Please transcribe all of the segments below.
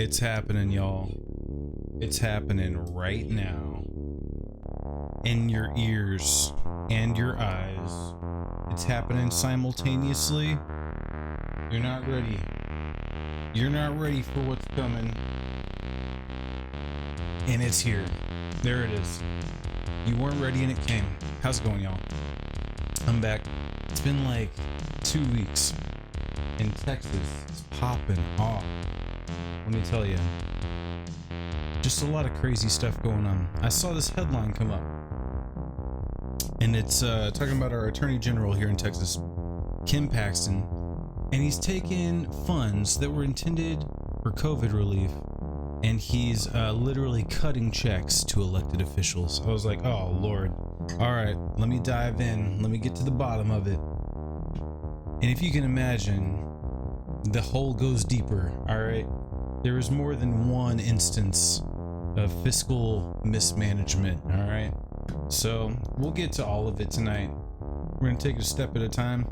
It's happening, y'all. It's happening right now. In your ears and your eyes. It's happening simultaneously. You're not ready. You're not ready for what's coming. And it's here. There it is. You weren't ready and it came. How's it going, y'all? I'm back. It's been like 2 weeks. And Texas is popping off. Let me tell you. Just a lot of crazy stuff going on. I saw this headline come up. And it's talking about our Attorney General here in Texas, Kim Paxton. And he's taken funds that were intended for COVID relief. And he's literally cutting checks to elected officials. I was like, oh, Lord. All right, let me dive in. Let me get to the bottom of it. And if you can imagine, the hole goes deeper, all right? There is more than one instance of fiscal mismanagement, all right? So we'll get to all of it tonight. We're going to take it a step at a time.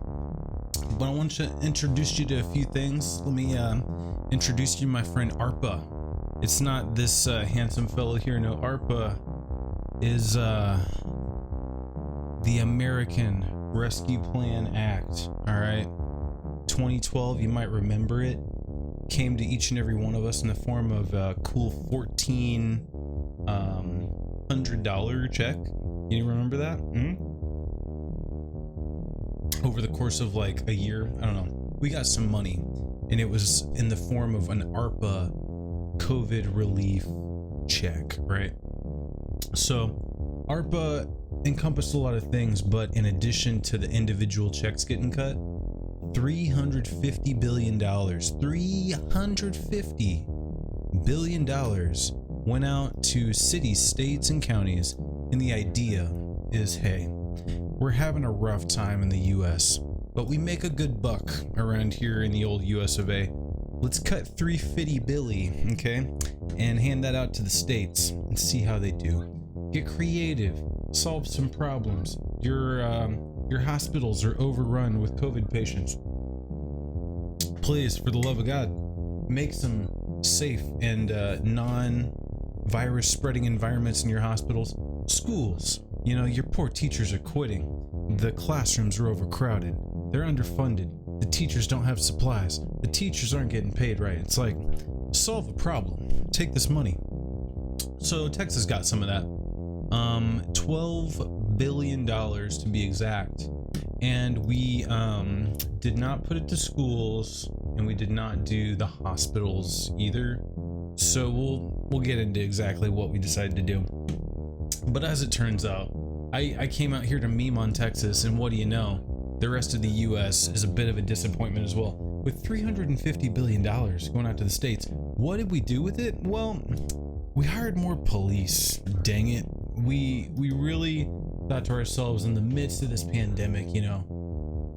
But I want to introduce you to a few things. Let me introduce you to my friend ARPA. It's not this handsome fellow here. No, ARPA is the American Rescue Plan Act. All right, 2012. You might remember it. Came to each and every one of us in the form of a cool $1,400 check. You remember that? Over the course of like a year, I don't know. We got some money, and it was in the form of an ARPA COVID relief check, right? So ARPA encompassed a lot of things, but in addition to the individual checks getting cut, $350 billion went out to cities, states, and counties. And the idea is, hey, we're having a rough time in the US, but we make a good buck around here in the old US of A. Let's cut $350 billion, okay, and hand that out to the states and see how they do. Get creative, solve some problems. Your hospitals are overrun with COVID patients. Please, for the love of God, make some safe and non-virus spreading environments in your hospitals. Schools, you know, your poor teachers are quitting. The classrooms are overcrowded. They're underfunded. The teachers don't have supplies. The teachers aren't getting paid right. It's like, solve a problem. Take this money. So Texas got some of that. $12 billion to be exact. And we did not put it to schools, and we did not do the hospitals either. So we'll get into exactly what we decided to do. But as it turns out, I came out here to meme on Texas, and what do you know? The rest of the US is a bit of a disappointment as well. With $350 billion going out to the states, what did we do with it? Well, we hired more police. Dang it. We really thought to ourselves, in the midst of this pandemic, you know,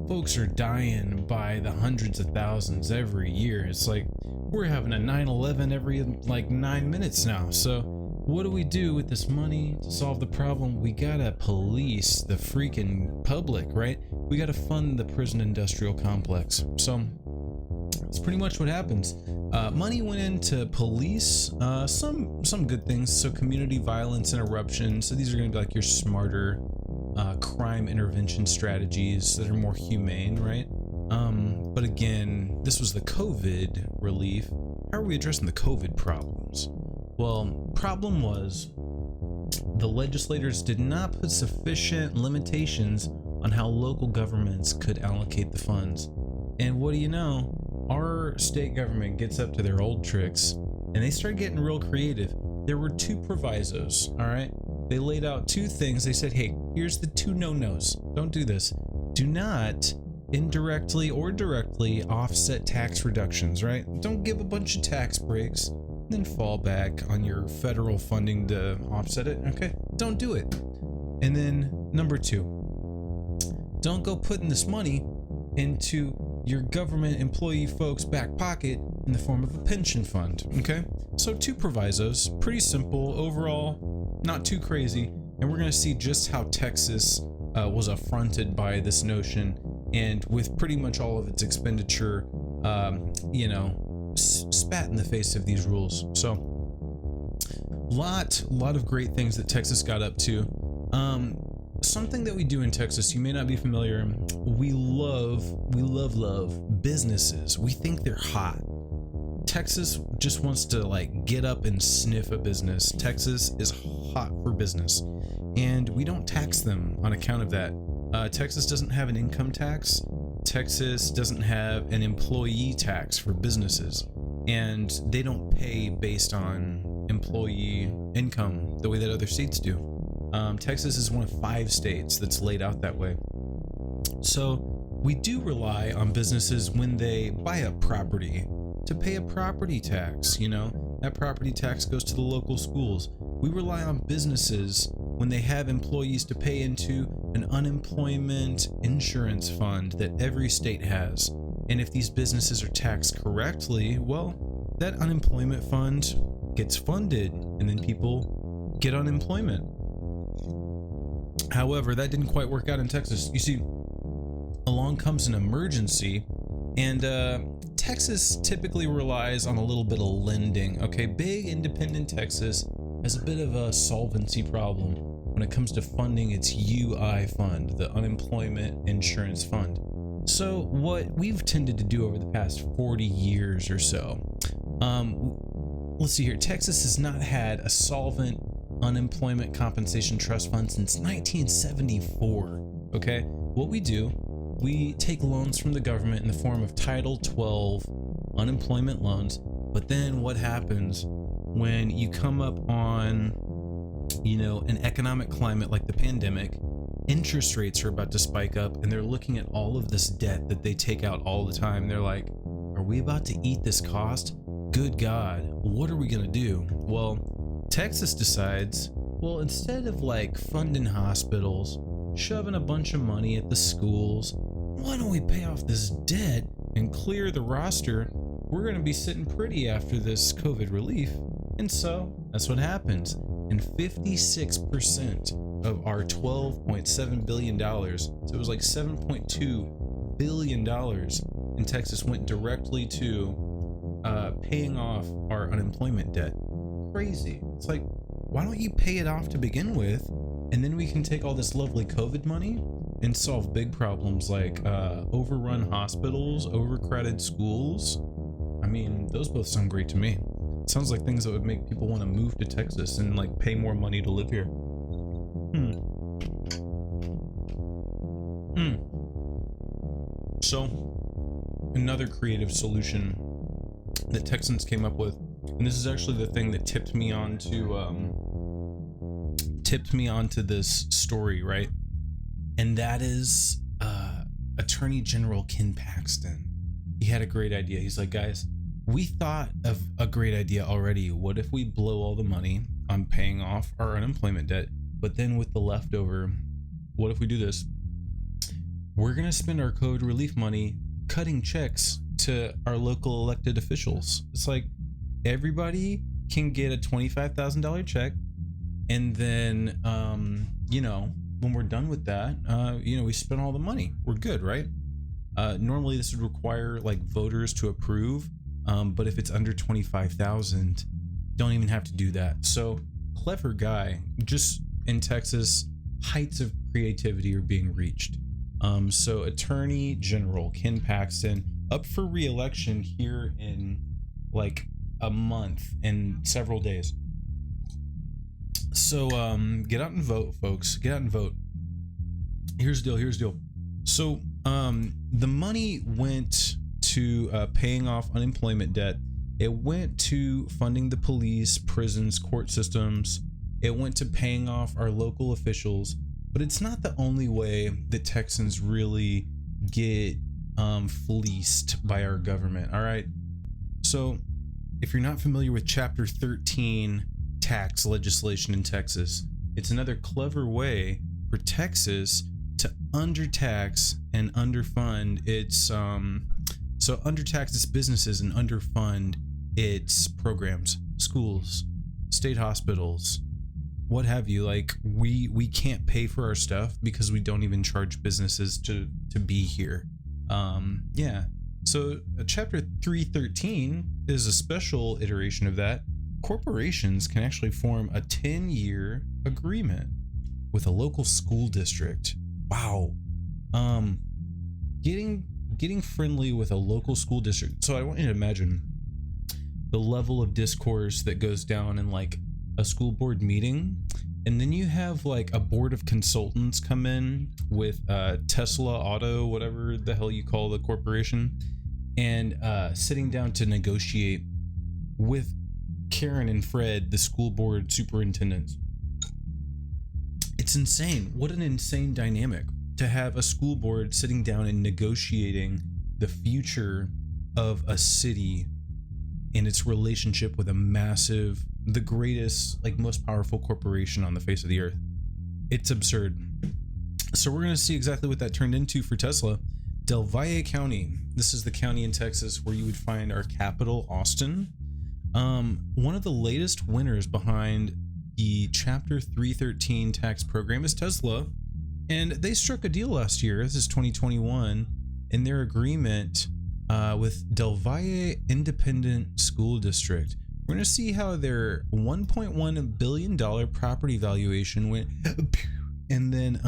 folks are dying by the hundreds of thousands every year. It's like we're having a 9/11 every like 9 minutes now. So what do we do with this money to solve the problem? We gotta police the freaking public, right? We gotta fund the prison industrial complex. So that's pretty much what happens. Money went into police, some good things. So community violence interruption. So these are gonna be like your smarter crime intervention strategies that are more humane, right? But again, this was the COVID relief. How are we addressing the COVID problems? Well, problem was the legislators did not put sufficient limitations on how local governments could allocate the funds. And what do you know? Our state government gets up to their old tricks, and they start getting real creative. There were 2 provisos, all right? They laid out 2 things. They said, hey, here's the 2 no-nos. Don't do this. Do not indirectly or directly offset tax reductions, right? Don't give a bunch of tax breaks, then fall back on your federal funding to offset it, okay? Don't do it. And then number 2, don't go putting this money into your government employee folks' back pocket in the form of a pension fund, okay? So 2 provisos, pretty simple overall, not too crazy, and we're gonna see just how Texas was affronted by this notion, and with pretty much all of its expenditure, spat in the face of these rules. So lot of great things that Texas got up to. Something that we do in Texas, you may not be familiar, we love businesses. We think they're hot. Texas just wants to like get up and sniff a business. Texas is hot for business, and we don't tax them on account of that. Texas doesn't have an income tax. Texas doesn't have an employee tax for businesses, and they don't pay based on employee income the way that other states do. Texas is one of 5 states that's laid out that way. So we do rely on businesses when they buy a property to pay a property tax. You know, that property tax goes to the local schools. We rely on businesses when they have employees to pay into an unemployment insurance fund that every state has. And if these businesses are taxed correctly, well, that unemployment fund gets funded and then people get unemployment. However, that didn't quite work out in Texas. You see, along comes an emergency, and Texas typically relies on a little bit of lending. Okay, big independent Texas has a bit of a solvency problem when it comes to funding its UI fund, the Unemployment Insurance Fund. So what we've tended to do over the past 40 years or so, let's see here, Texas has not had a solvent unemployment compensation trust fund since 1974. Okay, what we do, we take loans from the government in the form of Title 12 unemployment loans. But then what happens when you come up on, you know, an economic climate like the pandemic? Interest rates are about to spike up, and they're looking at all of this debt that they take out all the time. They're like, are we about to eat this cost? Good God, what are we gonna do? Well, Texas decides, well, instead of like funding hospitals, shoving a bunch of money at the schools, why don't we pay off this debt and clear the roster? We're going to be sitting pretty after this COVID relief. And so that's what happens. And 56% of our $12.7 billion, so it was like $7.2 billion in Texas, went directly to paying off our unemployment debt. Crazy. It's like, why don't you pay it off to begin with, and then we can take all this lovely COVID money and solve big problems like overrun hospitals, overcrowded schools. I mean, those both sound great to me. It sounds like things that would make people want to move to Texas and like pay more money to live here. So another creative solution that Texans came up with, and this is actually the thing that tipped me onto this story, right? And that is Attorney General Ken Paxton. He had a great idea. He's like, guys, we thought of a great idea already. What if we blow all the money on paying off our unemployment debt, but then with the leftover, what if we do this? We're gonna spend our COVID relief money cutting checks to our local elected officials. It's like everybody can get a $25,000 check, and then when we're done with that, we spent all the money. We're good, right? Normally this would require like voters to approve, but if it's under 25,000, don't even have to do that. So clever guy. Just in Texas, heights of creativity are being reached. So Attorney General Ken Paxton up for re-election here in like a month and several days. So get out and vote, folks. Get out and vote. Here's the deal. So the money went to paying off unemployment debt. It went to funding the police, prisons, court systems. It went to paying off our local officials. But it's not the only way that Texans really get fleeced by our government. All right. So if you're not familiar with Chapter 13 tax legislation in Texas, it's another clever way for Texas to undertax and underfund its undertax its businesses and underfund its programs, schools, state hospitals, what have you. Like we can't pay for our stuff because we don't even charge businesses to be here. So chapter 313 is a special iteration of that. Corporations can actually form a 10-year agreement with a local school district. Wow. Getting friendly with a local school district. So I want you to imagine the level of discourse that goes down in like a school board meeting, and then you have like a board of consultants come in with Tesla Auto, whatever the hell you call the corporation, and sitting down to negotiate with Karen and Fred, the school board superintendents. It's insane. What an insane dynamic to have a school board sitting down and negotiating the future of a city and its relationship with a massive, the greatest, like most powerful corporation on the face of the earth. It's absurd. So we're going to see exactly what that turned into for Tesla. Del Valle County. This is the county in Texas where you would find our capital, Austin. One of the latest winners behind the Chapter 313 tax program is Tesla. And they struck a deal last year. This is 2021. In their agreement with Del Valle Independent School District. We're going to see how their $1.1 billion property valuation went and then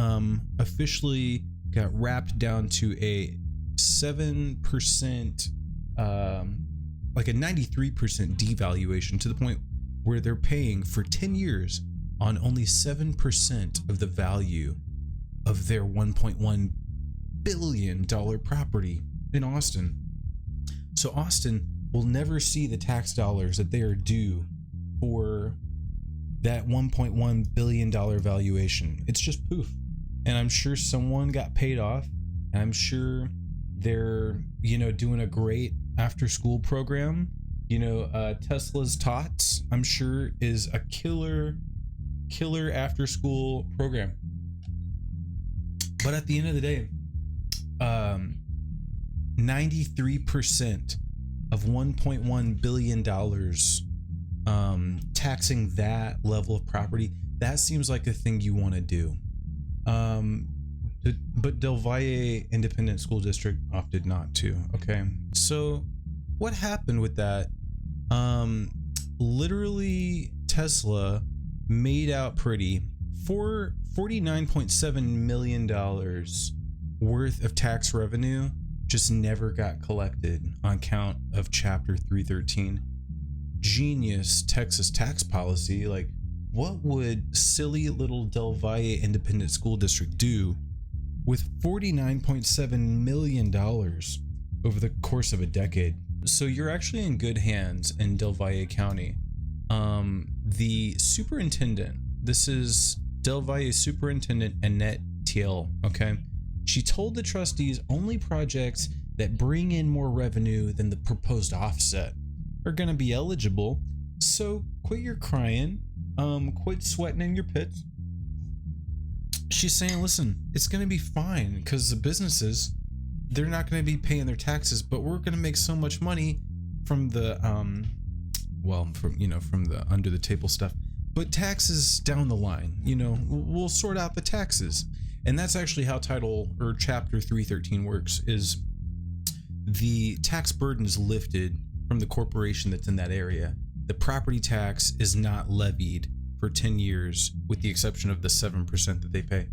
officially got wrapped down to a 7%, like a 93% devaluation, to the point where they're paying for 10 years on only 7% of the value of their $1.1 billion property in Austin. So Austin will never see the tax dollars that they are due for that $1.1 billion valuation. It's just poof. And I'm sure someone got paid off, and I'm sure they're, doing a great after school program. Tesla's Tots, I'm sure, is a killer after school program. But at the end of the day, 93% of $1.1 billion taxing that level of property, that seems like a thing you want to do. But Del Valle Independent School District opted not to. Okay, so what happened with that? Literally, Tesla made out pretty for $49.7 million worth of tax revenue. Just never got collected on count of Chapter 313. Genius Texas tax policy. Like, what would silly little Del Valle Independent School District do with $49.7 million over the course of a decade? So you're actually in good hands in Del Valle County. The superintendent, this is Del Valle Superintendent Annette Thiel, okay? She told the trustees only projects that bring in more revenue than the proposed offset are going to be eligible. So quit your crying, quit sweating in your pits. She's saying, listen, it's going to be fine because the businesses, they're not going to be paying their taxes, but we're going to make so much money from the, from the under the table stuff, but taxes down the line, we'll sort out the taxes. And that's actually how Chapter 313 works, is the tax burden is lifted from the corporation that's in that area. The property tax is not levied for 10 years, with the exception of the 7% that they pay.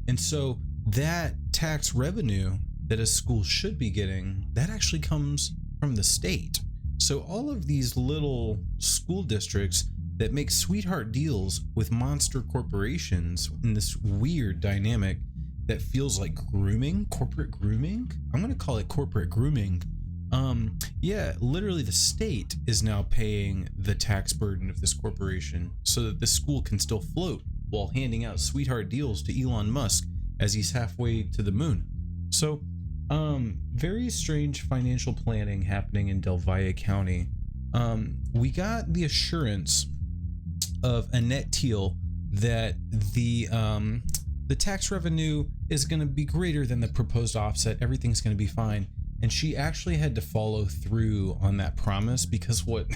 And so that tax revenue that a school should be getting, that actually comes from the state. So all of these little school districts that make sweetheart deals with monster corporations in this weird dynamic that feels like corporate grooming. I'm going to call it corporate grooming. Literally the state is now paying the tax burden of this corporation so that the school can still float while handing out sweetheart deals to Elon Musk as he's halfway to the moon. So, very strange financial planning happening in Del Valle County. We got the assurance of Annette Thiel that the tax revenue is going to be greater than the proposed offset. Everything's going to be fine. And she actually had to follow through on that promise, because what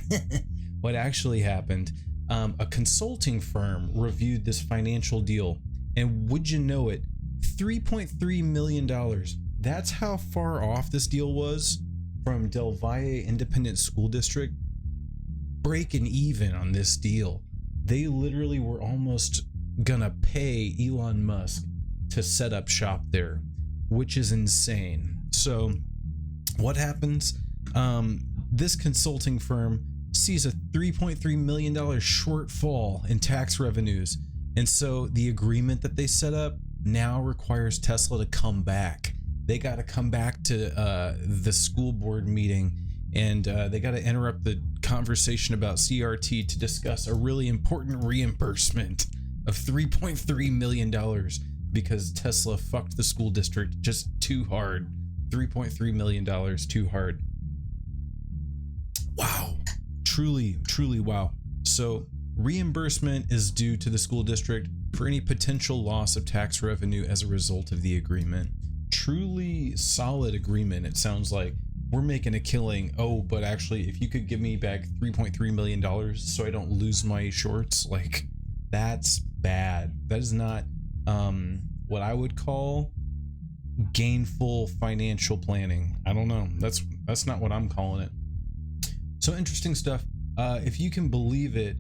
actually happened, a consulting firm reviewed this financial deal, and would you know it, $3.3 million. That's how far off this deal was from Del Valle Independent School District breaking even on this deal. They literally were almost gonna pay Elon Musk to set up shop there, which is insane. So what happens? This consulting firm sees a $3.3 million shortfall in tax revenues. And so the agreement that they set up now requires Tesla to come back. They got to come back to the school board meeting, and they got to interrupt the conversation about CRT to discuss a really important reimbursement of $3.3 million because Tesla fucked the school district just too hard. $3.3 million too hard. Wow. Truly, truly wow. So reimbursement is due to the school district for any potential loss of tax revenue as a result of the agreement. Truly solid agreement. It sounds like we're making a killing. Oh, but actually, if you could give me back $3.3 million so I don't lose my shorts, like, that's bad. That is not what I would call gainful financial planning. I don't know. That's not what I'm calling it. So interesting stuff. If you can believe it,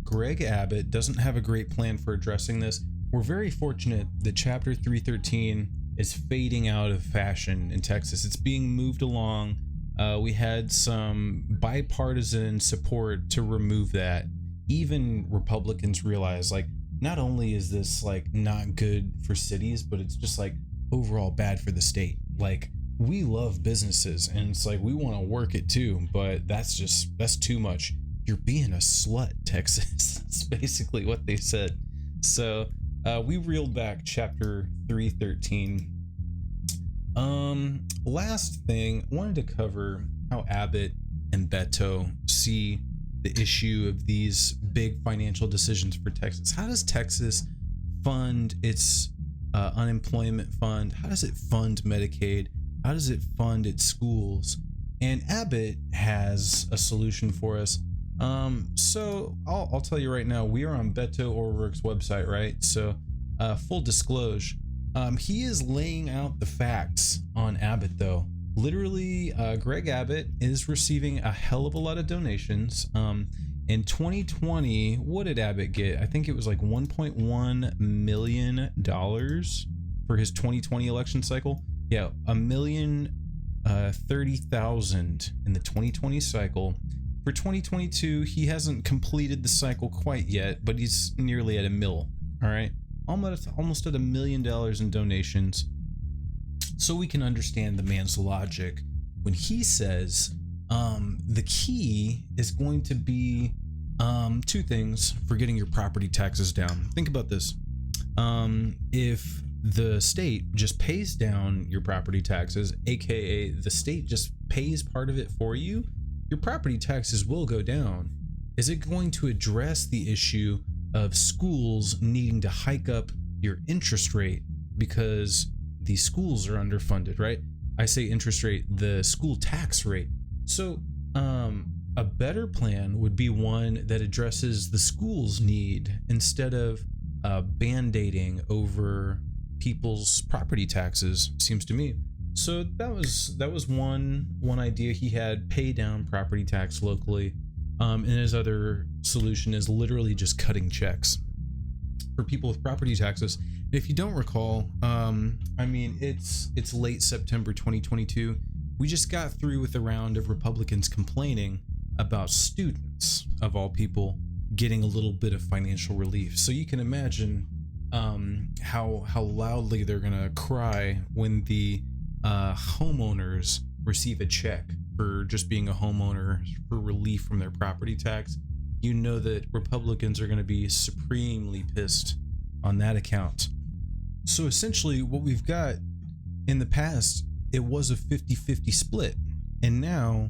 Greg Abbott doesn't have a great plan for addressing this. We're very fortunate that Chapter 313 is fading out of fashion in Texas. It's being moved along. We had some bipartisan support to remove that. Even Republicans realize, like, not only is this like not good for cities, but it's just like overall bad for the state. Like, we love businesses and it's like we want to work it too, but that's too much. You're being a slut, Texas. That's basically what they said. So we reeled back Chapter 313. Last thing, I wanted to cover how Abbott and Beto see the issue of these big financial decisions for Texas. How does Texas fund its unemployment fund? How does it fund Medicaid? How does it fund its schools? And Abbott has a solution for us. So I'll tell you right now, we are on Beto O'Rourke's website, right? So full disclosure, he is laying out the facts on Abbott though. Literally, Greg Abbott is receiving a hell of a lot of donations. In 2020, what did Abbott get? I think it was like $1.1 million for his 2020 election cycle. Yeah, $1,030,000 in the 2020 cycle. For 2022, he hasn't completed the cycle quite yet, but he's nearly at $1 million. All right, almost at $1 million in donations. So we can understand the man's logic when he says the key is going to be two things for getting your property taxes down. Think about this. If the state just pays down your property taxes, aka the state just pays part of it for you, your property taxes will go down. Is it going to address the issue of schools needing to hike up your interest rate because the schools are underfunded, right? I say interest rate, the school tax rate. So a better plan would be one that addresses the school's need instead of band-aiding over people's property taxes, seems to me. So that was one idea he had: pay down property tax locally. And his other solution is literally just cutting checks for people with property taxes. If you don't recall, I mean, it's late September 2022. We just got through with a round of Republicans complaining about students, of all people, getting a little bit of financial relief. So you can imagine how loudly they're gonna cry when the homeowners receive a check for just being a homeowner for relief from their property tax. You know that Republicans are going to be supremely pissed on that account. So essentially what we've got in the past, it was a 50-50 split, and now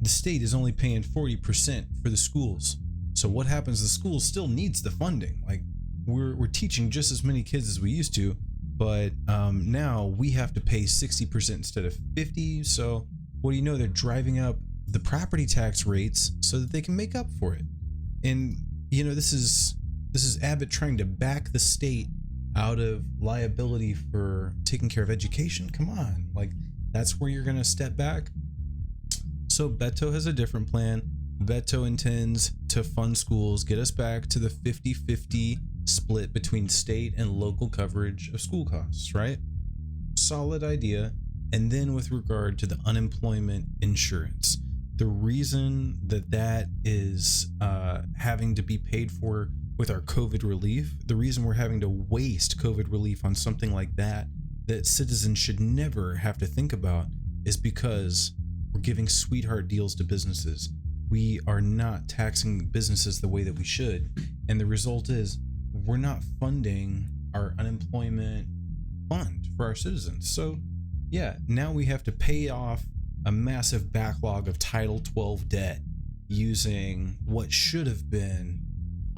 the state is only paying 40% for the schools. So what happens? The school still needs the funding. Like, we're teaching just as many kids as we used to, but now we have to pay 60% instead of 50%. So what do you know? They're driving up the property tax rates so that they can make up for it. And you know, this is Abbott trying to back the state out of liability for taking care of education. Come on, like, that's where you're gonna step back. So Beto has a different plan. Beto intends to fund schools, get us back to the 50-50 split between state and local coverage of school costs, right? Solid idea. And then with regard to the unemployment insurance, the reason that is having to be paid for with our COVID relief, the reason we're having to waste COVID relief on something like that citizens should never have to think about, is because we're giving sweetheart deals to businesses. We are not taxing businesses the way that we should. And the result is we're not funding our unemployment fund for our citizens. So yeah, now we have to pay off a massive backlog of Title 12 debt using what should have been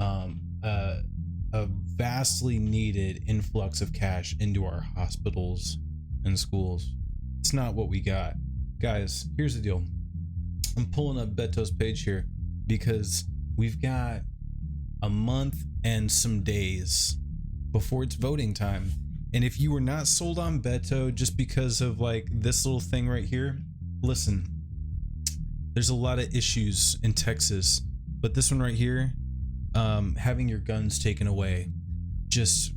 a vastly needed influx of cash into our hospitals and schools. It's not what we got. Guys, here's the deal. I'm pulling up Beto's page here because we've got a month and some days before it's voting time. And if you were not sold on Beto just because of like this little thing right here, listen, there's a lot of issues in Texas, but this one right here, having your guns taken away, just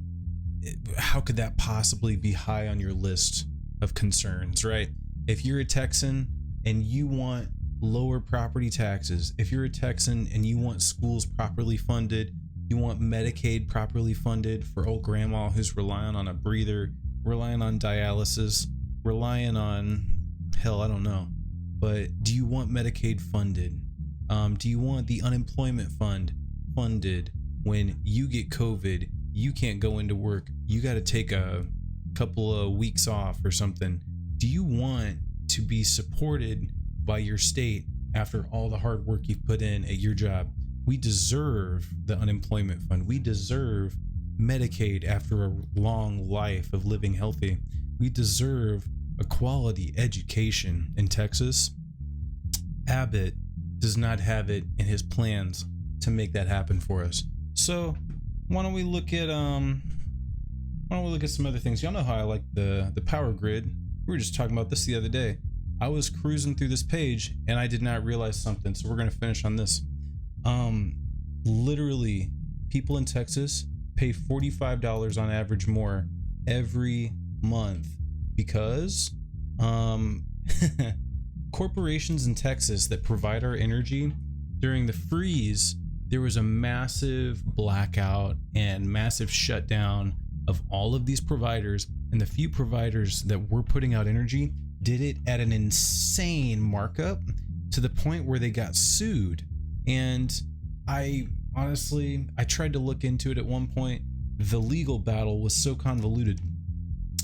how could that possibly be high on your list of concerns, right? If you're a Texan and you want lower property taxes, if you're a Texan and you want schools properly funded, you want Medicaid properly funded for old grandma who's relying on a breather, relying on dialysis, relying on, hell, I don't know. But do you want Medicaid funded? Do you want the unemployment fund funded? When you get COVID, you can't go into work. You got to take a couple of weeks off or something. Do you want to be supported by your state after all the hard work you've put in at your job? We deserve the unemployment fund. We deserve Medicaid after a long life of living healthy. We deserve a quality education in Texas. Abbott does not have it in his plans to make that happen for us. So why don't we look at some other things? Y'all know how I like the power grid. We were just talking about this the other day. I was cruising through this page and I did not realize something, so we're gonna finish on this. Literally, people in Texas pay $45 on average more every month because corporations in Texas that provide our energy, during the freeze, there was a massive blackout and massive shutdown of all of these providers, and the few providers that were putting out energy did it at an insane markup to the point where they got sued. And I tried to look into it at one point. The legal battle was so convoluted,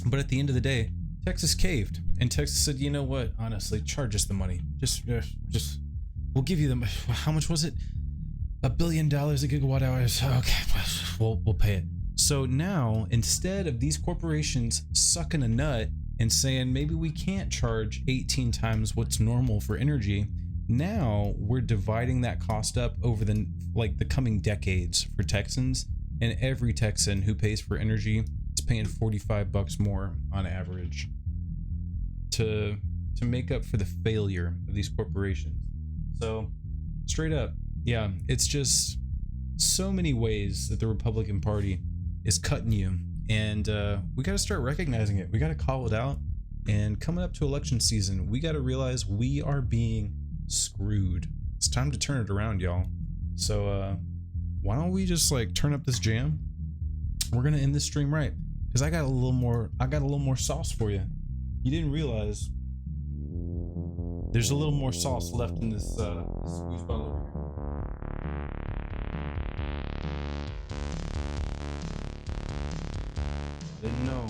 but at the end of the day, Texas caved, and Texas said, you know what, honestly, charge us the money. Just we'll give you the, how much was it? $1 billion a gigawatt hours. Okay, we'll pay it. So now, instead of these corporations sucking a nut and saying maybe we can't charge 18 times what's normal for energy, now we're dividing that cost up over the coming decades for Texans, and every Texan who pays for energy is paying $45 more on average to make up for the failure of these corporations. So straight up, yeah, it's just so many ways that the Republican Party is cutting you, and we got to start recognizing it. We got to call it out, and coming up to election season, we got to realize we are being screwed. It's time to turn it around, y'all. So why don't we just turn up this jam? We're gonna end this stream right, because I got a little more sauce for you. You didn't realize there's a little more sauce left in this squeeze bottle over here. Didn't know.